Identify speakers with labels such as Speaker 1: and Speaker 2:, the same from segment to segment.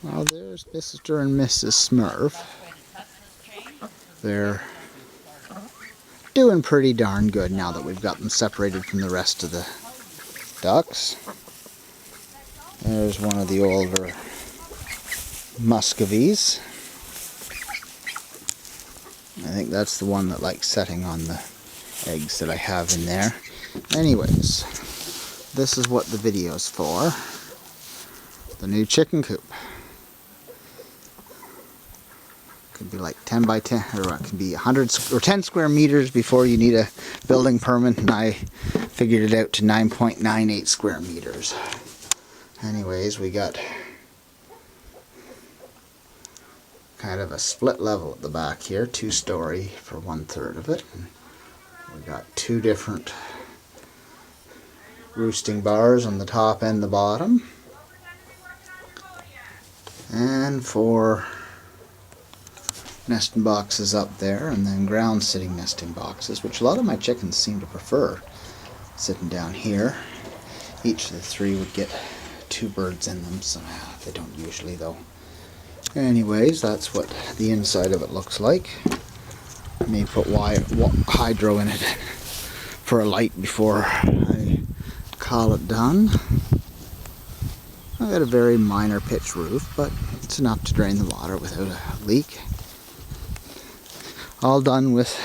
Speaker 1: Well, there's Mr. and Mrs. Smurf. They're doing pretty darn good now that we've got them separated from the rest of the ducks. There's one of the older Muscovies. I think that's the one that likes setting on the eggs that I have in there. Anyways, this is what the video's for. The new chicken coop. Could be like 10 by 10, or it can be 100 or 10 square meters before you need a building permit, and I figured it out to 9.98 square meters. Anyways, we got kind of a split level at the back here, 2-story for 1/3 of it. We got 2 different roosting bars on the top and the bottom, and 4 nesting boxes up there, and then ground sitting nesting boxes, which a lot of my chickens seem to prefer sitting down here. Each of the 3 would get 2 birds in them, so they don't usually though. Anyways, that's what the inside of it looks like. I may put hydro in it for a light before I call it done. I got a very minor pitch roof, but it's enough to drain the water without a leak. All done with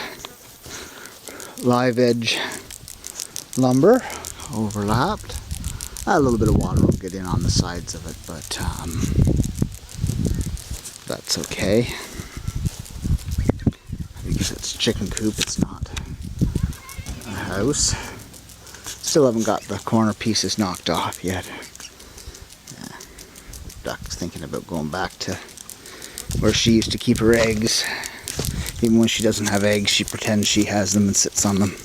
Speaker 1: live edge lumber, overlapped. A little bit of water will get in on the sides of it, but that's okay. Because it's a chicken coop, it's not a house. Still haven't got the corner pieces knocked off yet. Yeah. Duck's thinking about going back to where she used to keep her eggs. Even when she doesn't have eggs, she pretends she has them and sits on them.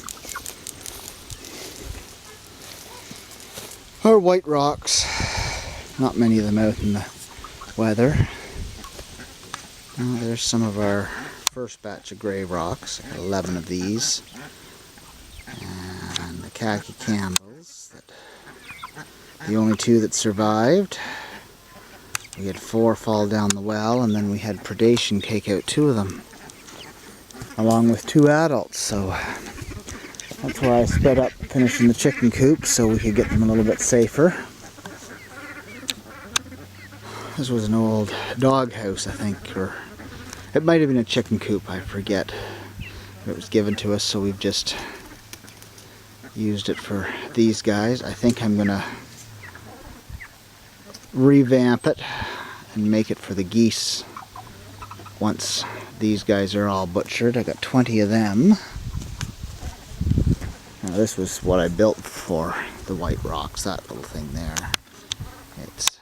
Speaker 1: Our white rocks, not many of them out in the weather. There's some of our first batch of gray rocks, 11 of these. And the khaki Campbells, the only 2 that survived. We had 4 fall down the well, and then we had predation take out 2 of them, along with 2 adults. So that's why I sped up finishing the chicken coop, so we could get them a little bit safer. This was an old dog house, I think, or it might have been a chicken coop, I forget. It was given to us, so we've just used it for these guys. I think I'm gonna revamp it and make it for the geese once these guys are all butchered. I got 20 of them. Now this was what I built for the white rocks, that little thing there. It's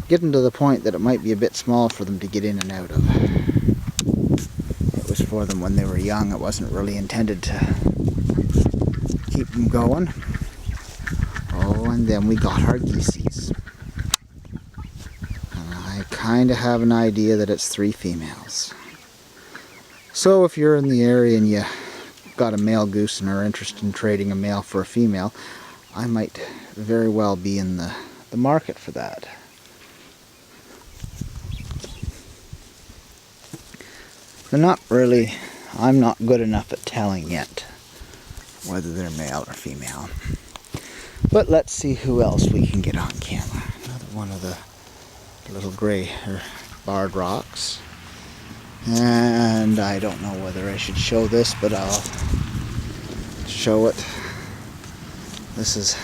Speaker 1: getting to the point that it might be a bit small for them to get in and out of. It was for them when they were young. It wasn't really intended to keep them going. Oh, and then we got our geesies. And I kind of have an idea that it's 3 females. So if you're in the area and you got a male goose and are interested in trading a male for a female, I might very well be in the market for that. They're not really, I'm not good enough at telling yet whether they're male or female. But let's see who else we can get on camera. Another one of the little gray or barred rocks. And I don't know whether I should show this, but I'll show it. This is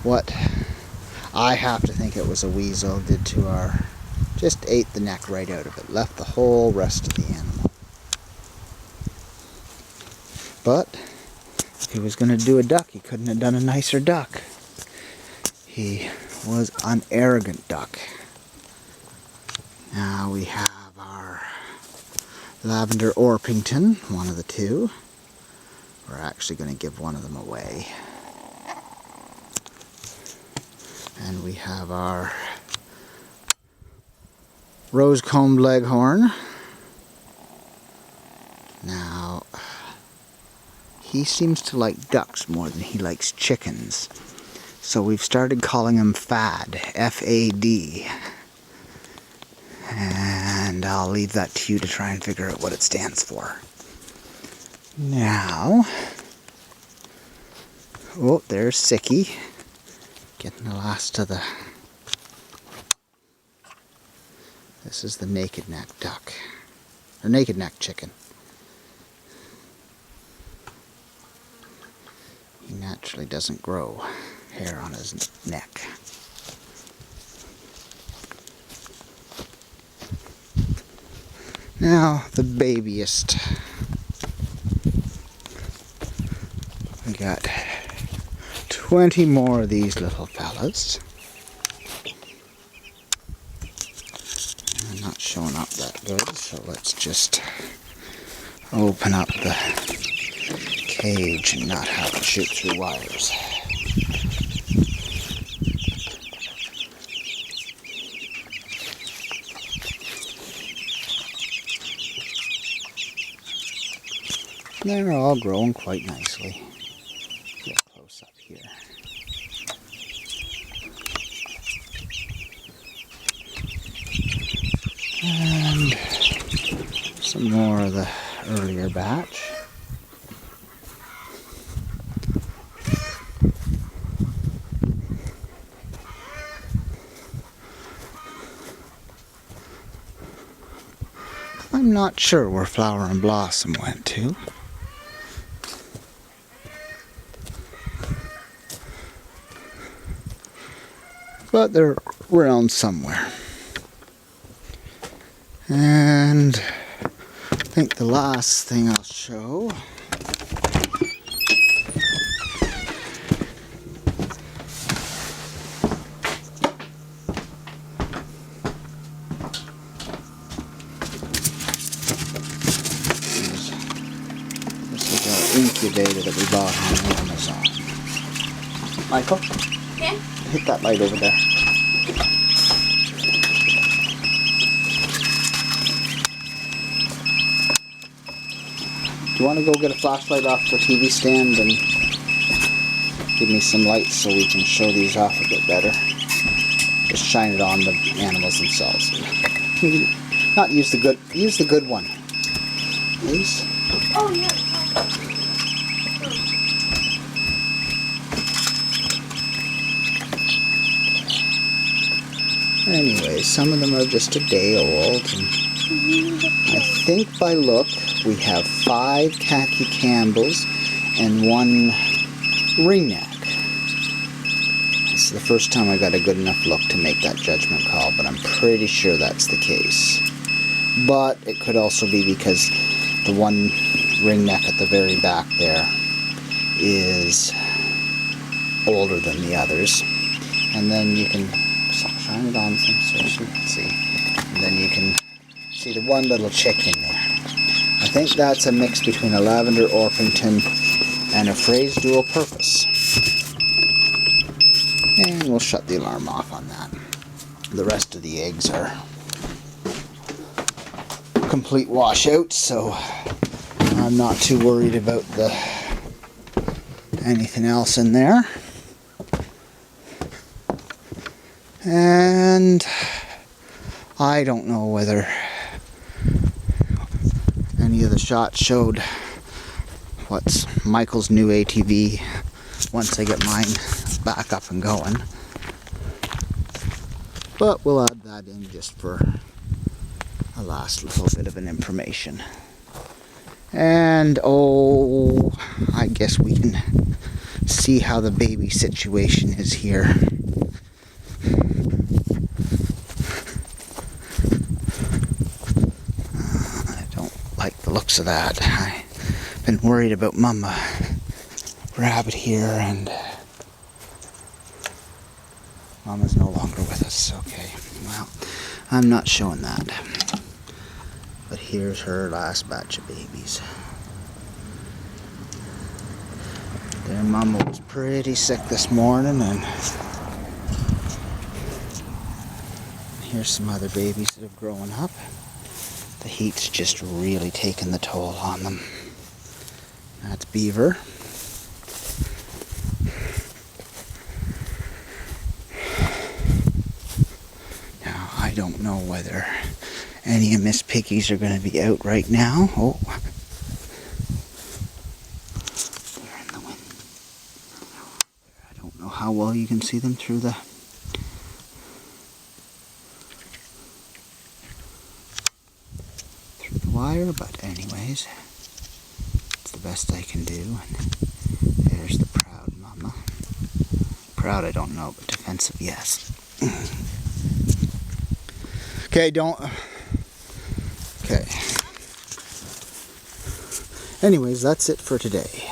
Speaker 1: what I have to think it was a weasel did to our, just ate the neck right out of it, left the whole rest of the animal. But if he was going to do a duck, he couldn't have done a nicer duck. He was an arrogant duck. Now we have our Lavender Orpington, one of the 2. We're actually going to give one of them away. And we have our Rose-combed Leghorn. Now, he seems to like ducks more than he likes chickens. So we've started calling them FAD, F-A-D. And I'll leave that to you to try and figure out what it stands for. Now, oh, there's Sicky, getting the last of the, this is the naked neck duck, or naked neck chicken. He naturally doesn't grow hair on his neck. Now, the babiest. We got 20 more of these little fellas. They're not showing up that good, so let's just open up the cage and not have to shoot through wires. They're all growing quite nicely. Get close up here. And some more of the earlier batch. I'm not sure where Flower and Blossom went to. But they're around somewhere. And I think the last thing I'll show this is our incubator that we bought on Amazon. Michael?
Speaker 2: Yeah?
Speaker 1: Hit that light over there. Do you want to go get a flashlight off the TV stand and give me some light so we can show these off a bit better? Just shine it on the animals themselves. Not use the good one. Please?
Speaker 2: Oh, yeah.
Speaker 1: Anyway, some of them are just a day old. And I think by look, we have 5 khaki Campbells and 1 ringneck. This is the first time I got a good enough look to make that judgment call, but I'm pretty sure that's the case. But it could also be because the one ringneck at the very back there is older than the others. And then you can shine it on some so she can see. And then you can see the one little chick in there. I think that's a mix between a Lavender Orpington and a Phrase dual purpose. And we'll shut the alarm off on that. The rest of the eggs are complete washouts, so I'm not too worried about anything else in there. And I don't know whether any of the shots showed what's Michael's new ATV once I get mine back up and going. But we'll add that in just for a last little bit of an information. And oh, I guess we can see how the baby situation is here. The looks of that. I've been worried about Mama Rabbit here, and Mama's no longer with us. Okay, well, I'm not showing that. But here's her last batch of babies. Their Mama was pretty sick this morning, and here's some other babies that have grown up. The heat's just really taken the toll on them. That's Beaver. don't know whether any of Miss Piggy's are going to be out right now. Oh, they're in the wind. I don't know how well you can see them through the wire, but anyways, it's the best I can do. And there's the proud mama. Proud, I don't know, but defensive, yes. Okay, okay. Anyways, that's it for today.